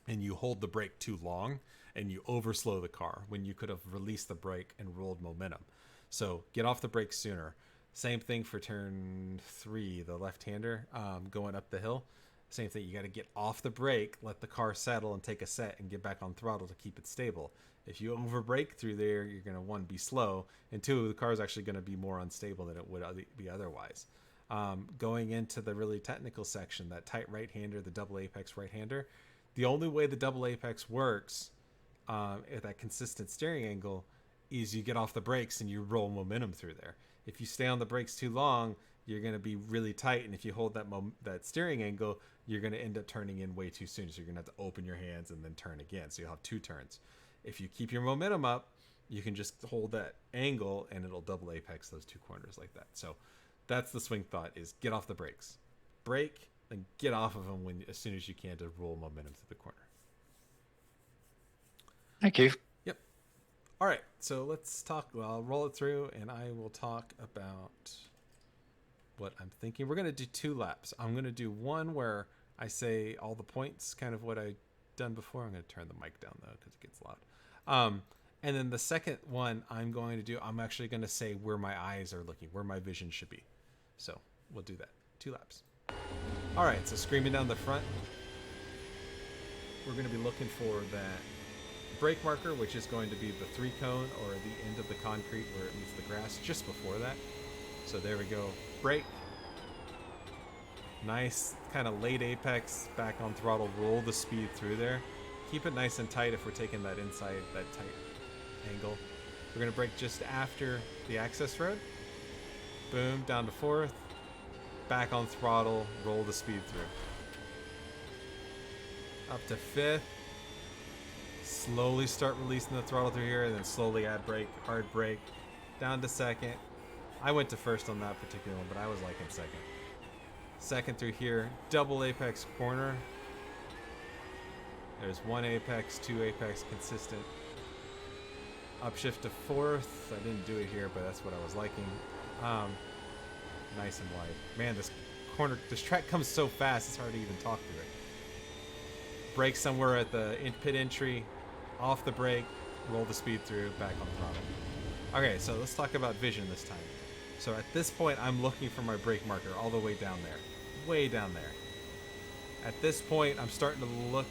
And you hold the brake too long and you overslow the car when you could have released the brake and rolled momentum. So get off the brake sooner. Same thing for turn 3, the left-hander going up the hill. Same thing. You got to get off the brake, let the car settle, and take a set, and get back on throttle to keep it stable. If you over brake through there, you're going to, one, be slow, and two, the car is actually going to be more unstable than it would be otherwise. Going into the really technical section, that tight right-hander, the double apex right-hander, the only way the double apex works at that consistent steering angle is you get off the brakes and you roll momentum through there. If you stay on the brakes too long, you're going to be really tight, and if you hold that steering angle, you're going to end up turning in way too soon. So you're going to have to open your hands and then turn again. So you'll have two turns. If you keep your momentum up, you can just hold that angle and it'll double apex those two corners like that. So that's the swing thought, is get off the brakes. Brake, then get off of them as soon as you can to roll momentum through the corner.
Thank you.
Yep. All right. So let's talk. Well, I'll roll it through and I will talk about what I'm thinking. We're going to do 2 laps. I'm going to do one where I say all the points, kind of what I've done before. I'm going to turn the mic down though, because it gets loud. And then the second one I'm actually going to say where my eyes are looking, where my vision should be. So we'll do that. 2 laps. All right. So screaming down the front, we're going to be looking for that brake marker, which is going to be the 3 cone or the end of the concrete where it meets the grass just before that. So there we go. Brake. Nice kind of late apex, back on throttle, roll the speed through there. Keep it nice and tight if we're taking that inside, that tight angle. We're going to brake just after the access road. Boom, down to 4th. Back on throttle, roll the speed through. Up to 5th. Slowly start releasing the throttle through here, and then slowly add brake, hard brake. Down to 2nd. I went to 1st on that particular one, but I was liking 2nd. 2nd through here, double apex corner. There's 1 apex, 2 apex, consistent. Upshift to 4th. I didn't do it here, but that's what I was liking. Nice and wide. Man, this track comes so fast, it's hard to even talk through it. Brake somewhere at the pit entry, off the brake, roll the speed through, back on throttle. Okay, so let's talk about vision this time. So at this point, I'm looking for my brake marker all the way down there. Way down there. At this point, I'm starting to look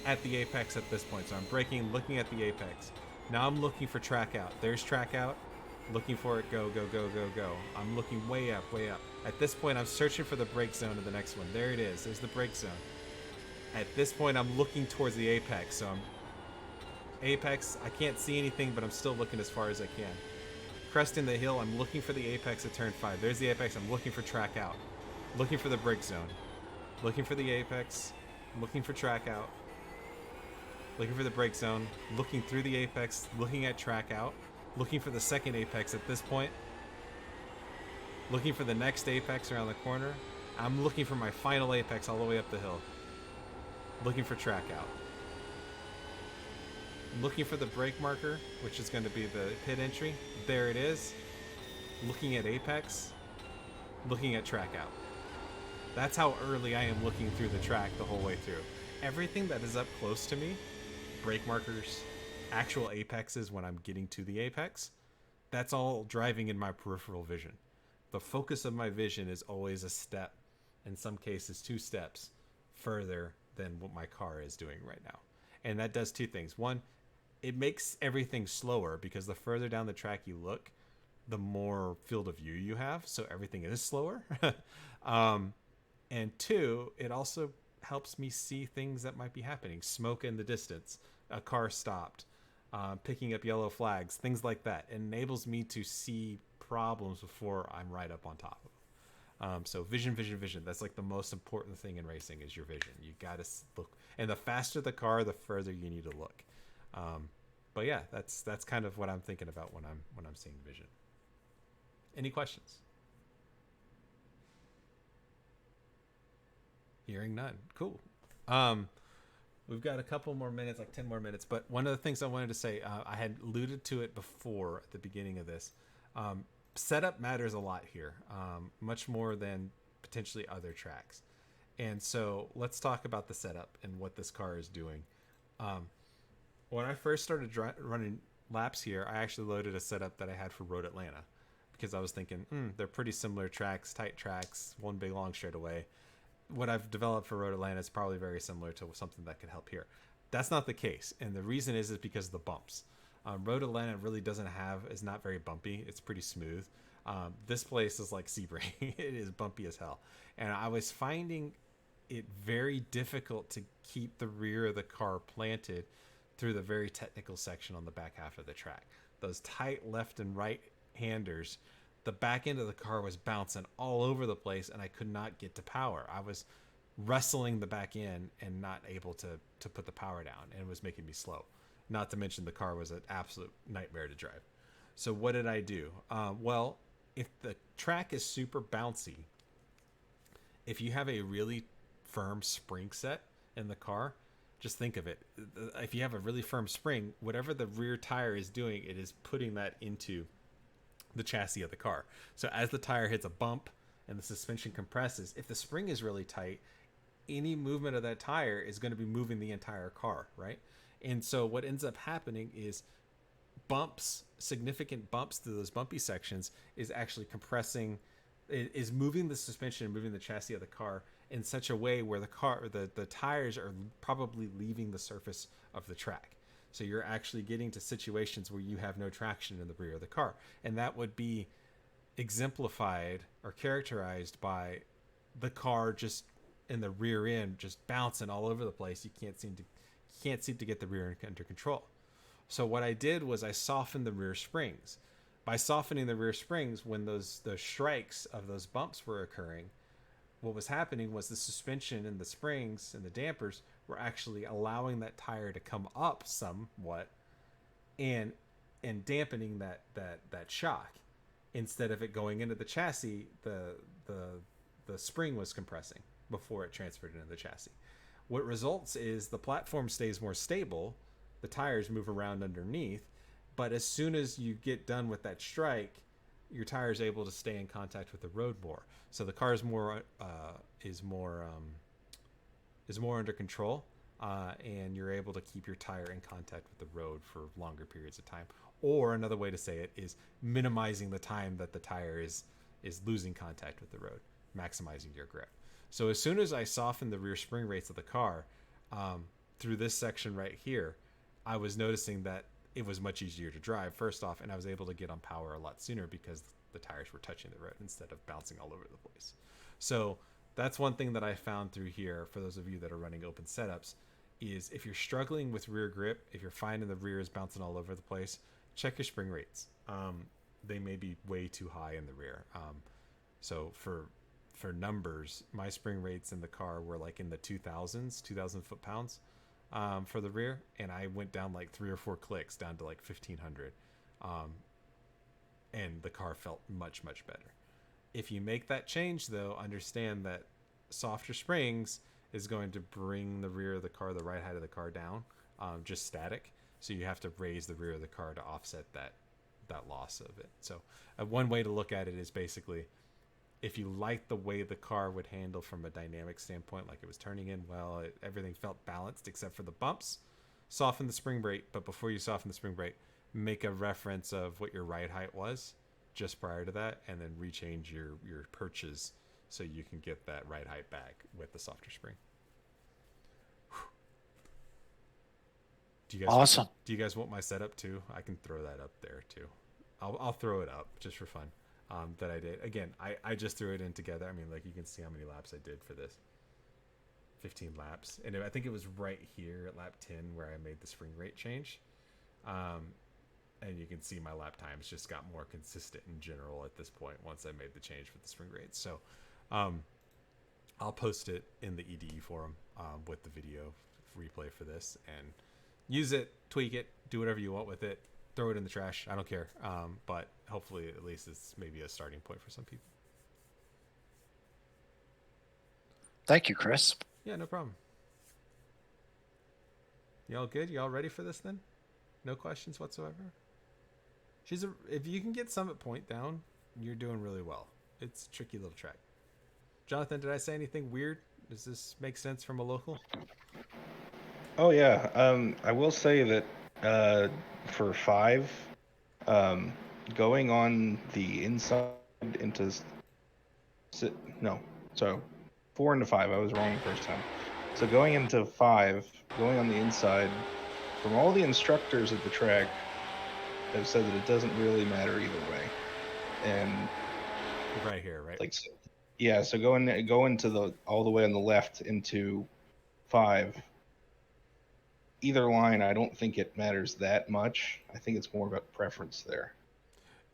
at the apex at this point. So I'm braking, looking at the apex. Now I'm looking for track out. There's track out. Looking for it. Go, go, go, go, go. I'm looking way up, way up. At this point, I'm searching for the brake zone of the next one. There it is. There's the brake zone. At this point, I'm looking towards the apex. So I'm apex. I can't see anything, but I'm still looking as far as I can. Cresting the hill, I'm looking for the apex at turn 5. There's the apex. I'm looking for track out. Looking for the brake zone. Looking for the apex. Looking for track out. Looking for the brake zone. Looking through the apex. Looking at track out. Looking for the second apex at this point. Looking for the next apex around the corner. I'm looking for my final apex all the way up the hill. Looking for track out. Looking for the brake marker, which is going to be the pit entry. There it is. Looking at apex. Looking at track out. That's how early I am looking through the track the whole way through. Everything that is up close to me, brake markers, actual apexes when I'm getting to the apex, that's all driving in my peripheral vision. The focus of my vision is always a step, in some cases 2 steps, further than what my car is doing right now. And that does 2 things. One, it makes everything slower because the further down the track you look, the more field of view you have, so everything is slower. And 2, it also helps me see things that might be happening. Smoke in the distance, a car stopped, picking up yellow flags, things like that. It enables me to see problems before I'm right up on top of them. So vision, vision, vision. That's like the most important thing in racing is your vision. You got to look. And the faster the car, the further you need to look. But yeah, that's kind of what I'm thinking about when I'm seeing vision. Any questions? Hearing none. Cool. We've got a couple more minutes, like 10 more minutes. But one of the things I wanted to say, I had alluded to it before at the beginning of this. Setup matters a lot here, much more than potentially other tracks. And so let's talk about the setup and what this car is doing. When I first started running laps here, I actually loaded a setup that I had for Road Atlanta because I was thinking, they're pretty similar tracks, tight tracks, one big long straightaway. what I've developed for Road Atlanta is probably very similar to something that could help here. That's not the case, and the reason is because of the bumps. Road Atlanta really is not very bumpy. It's pretty smooth. This place is like Sebring. It is bumpy as hell, and I was finding it very difficult to keep the rear of the car planted through the very technical section on the back half of the track. Those tight left and right handers, the back end of the car was bouncing all over the place, and I could not get to power. I was wrestling the back end and not able to put the power down, and it was making me slow. Not to mention the car was an absolute nightmare to drive. So what did I do? Well, if the track is super bouncy, if you have a really firm spring set in the car, just think of it. If you have a really firm spring, whatever the rear tire is doing, it is putting that into the chassis of the car. So as the tire hits a bump and the suspension compresses, if the spring is really tight, any movement of that tire is going to be moving the entire car, right? And so what ends up happening is significant bumps through those bumpy sections is actually compressing, is moving the suspension and moving the chassis of the car in such a way where the tires are probably leaving the surface of the track. So you're actually getting to situations where you have no traction in the rear of the car. And that would be exemplified or characterized by the car just in the rear end just bouncing all over the place. You can't seem to get the rear end under control. So what I did was I softened the rear springs. By softening the rear springs, when those strikes of those bumps were occurring, what was happening was the suspension and the springs and the dampers were actually allowing that tire to come up somewhat and dampening that shock. Instead of it going into the chassis, the spring was compressing before it transferred into the chassis. What results is the platform stays more stable, the tires move around underneath, but as soon as you get done with that strike, your tire is able to stay in contact with the road more. So the car is more under control, and you're able to keep your tire in contact with the road for longer periods of time. Or another way to say it is minimizing the time that the tire is losing contact with the road, maximizing your grip. So as soon as I softened the rear spring rates of the car, through this section right here, I was noticing that it was much easier to drive, first off, and I was able to get on power a lot sooner because the tires were touching the road instead of bouncing all over the place. So that's one thing that I found through here, for those of you that are running open setups, is if you're struggling with rear grip, if you're finding the rear is bouncing all over the place, check your spring rates. They may be way too high in the rear. So for numbers, my spring rates in the car were like in the 2,000 foot-pounds for the rear, and I went down like 3 or 4 clicks down to like 1,500, and the car felt much better. If you make that change, though, understand that softer springs is going to bring the rear of the car, the right height of the car down, just static. So you have to raise the rear of the car to offset that loss of it. So one way to look at it is basically, if you like the way the car would handle from a dynamic standpoint, like it was turning in well, everything felt balanced except for the bumps, soften the spring brake. But before you soften the spring brake, make a reference of what your ride height was just prior to that, and then rechange your perches so you can get that ride height back with the softer spring.
Awesome.
Do you guys want my setup too? I can throw that up there too. I'll throw it up just for fun. That I did. Again, I just threw it in together. I mean, like, you can see how many laps I did for this. 15 laps. And I think it was right here at lap 10 where I made the spring rate change. And you can see my lap times just got more consistent in general at this point once I made the change with the spring rates. So I'll post it in the EDE forum with the video replay for this, and use it, tweak it, do whatever you want with it. Throw it in the trash. I don't care. But hopefully at least it's maybe a starting point for some people.
Thank you, Chris.
Yeah, no problem. Y'all good? Y'all ready for this then? No questions whatsoever? If you can get Summit Point down, you're doing really well. It's a tricky little track. Jonathan, did I say anything weird? Does this make sense from a local?
Oh yeah. I will say that for 5, going on the inside into 4 into 5. I was wrong the first time. So going into 5, going on the inside, from all the instructors at the track, have said that it doesn't really matter either way. And
Right here, right?
like, yeah. So go into the all the way on the left into 5. Either line, I don't think it matters that much. I think it's more about preference there.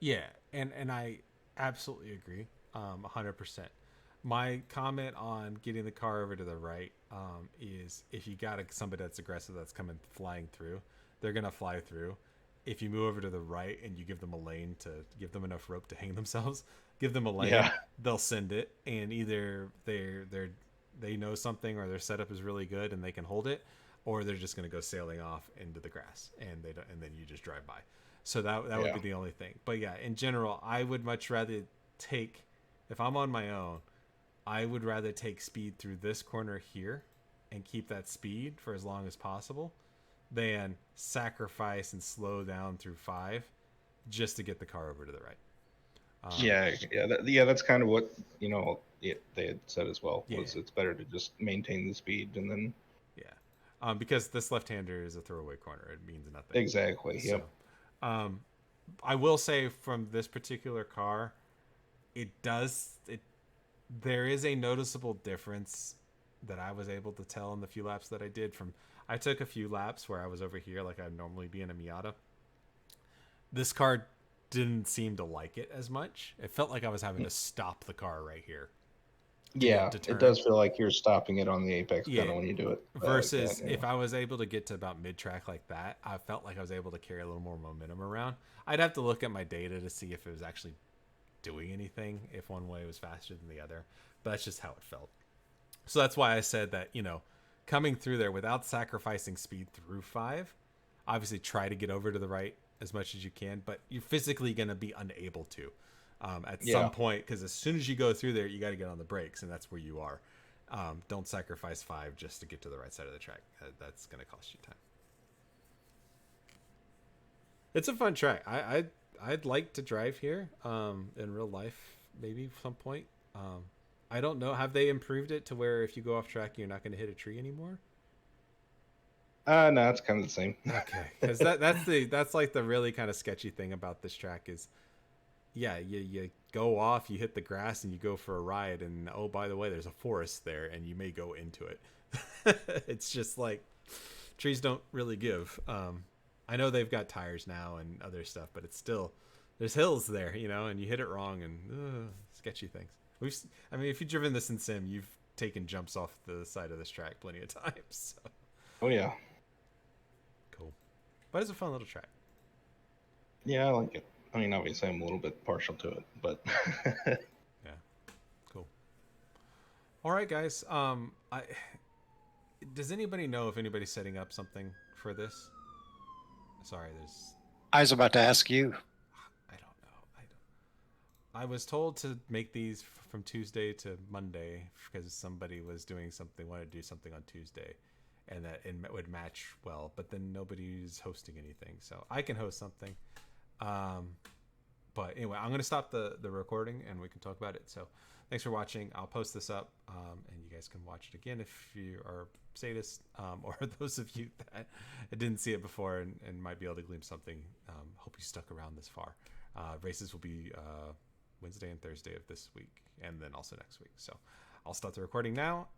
Yeah, and I absolutely agree, 100%. My comment on getting the car over to the right is if you got somebody that's aggressive that's coming flying through, they're gonna fly through. If you move over to the right and you give them a lane to give them enough rope to hang themselves, give them a lane,
Yeah.
they'll send it, and either they know something or their setup is really good and they can hold it, or they're just gonna go sailing off into the grass and they don't, and then you just drive by. So that would be the only thing. But yeah, in general, I would much rather take, if I'm on my own, I would rather take speed through this corner here and keep that speed for as long as possible than sacrifice and slow down through 5 just to get the car over to the right.
That's kind of what they had said as well.
Yeah.
Was it's better to just maintain the speed and then.
Yeah, because this left-hander is a throwaway corner. It means nothing.
Exactly. Yep.
So, I will say from this particular car, there is a noticeable difference that I was able to tell in the few laps that I did. I took a few laps where I was over here like I'd normally be in a Miata. This car didn't seem to like it as much. It felt like I was having to stop the car right here.
Yeah,
to turn.
It does feel like you're stopping it on the apex pedal when you do it.
Versus if I was able to get to about mid-track like that, I felt like I was able to carry a little more momentum around. I'd have to look at my data to see if it was actually doing anything, if one way was faster than the other. But that's just how it felt. So that's why I said that, coming through there without sacrificing speed through 5, obviously try to get over to the right as much as you can, but you're physically going to be unable to at some point, because as soon as you go through there, you got to get on the brakes, and that's where you are. Don't sacrifice 5 just to get to the right side of the track. That's going to cost you time. It's a fun track. I'd like to drive here in real life, maybe some point. I don't know. Have they improved it to where if you go off track, you're not going to hit a tree anymore?
No, it's kind of the same.
Okay, because that's like the really kind of sketchy thing about this track is, yeah, you go off, you hit the grass, and you go for a ride, and oh, by the way, there's a forest there, and you may go into it. It's just like trees don't really give. I know they've got tires now and other stuff, but it's still, there's hills there, and you hit it wrong and sketchy things. If you've driven this in sim, you've taken jumps off the side of this track plenty of times. So.
Oh yeah.
Cool. But it's a fun little track.
Yeah, I like it. Obviously I'm a little bit partial to it, but
yeah. Cool. All right, guys. Does anybody know if anybody's setting up something for this? Sorry,
I was about to ask you.
I don't know. I was told to make these from Tuesday to Monday because somebody was doing something, wanted to do something on Tuesday, and that it would match well. But then nobody's hosting anything, so I can host something. But anyway, I'm going to stop the recording and we can talk about it. So thanks for watching. I'll post this up and you guys can watch it again if you are sadists or those of you that didn't see it before and might be able to glean something. Hope you stuck around this far. Races will be Wednesday and Thursday of this week and then also next week. So I'll start the recording now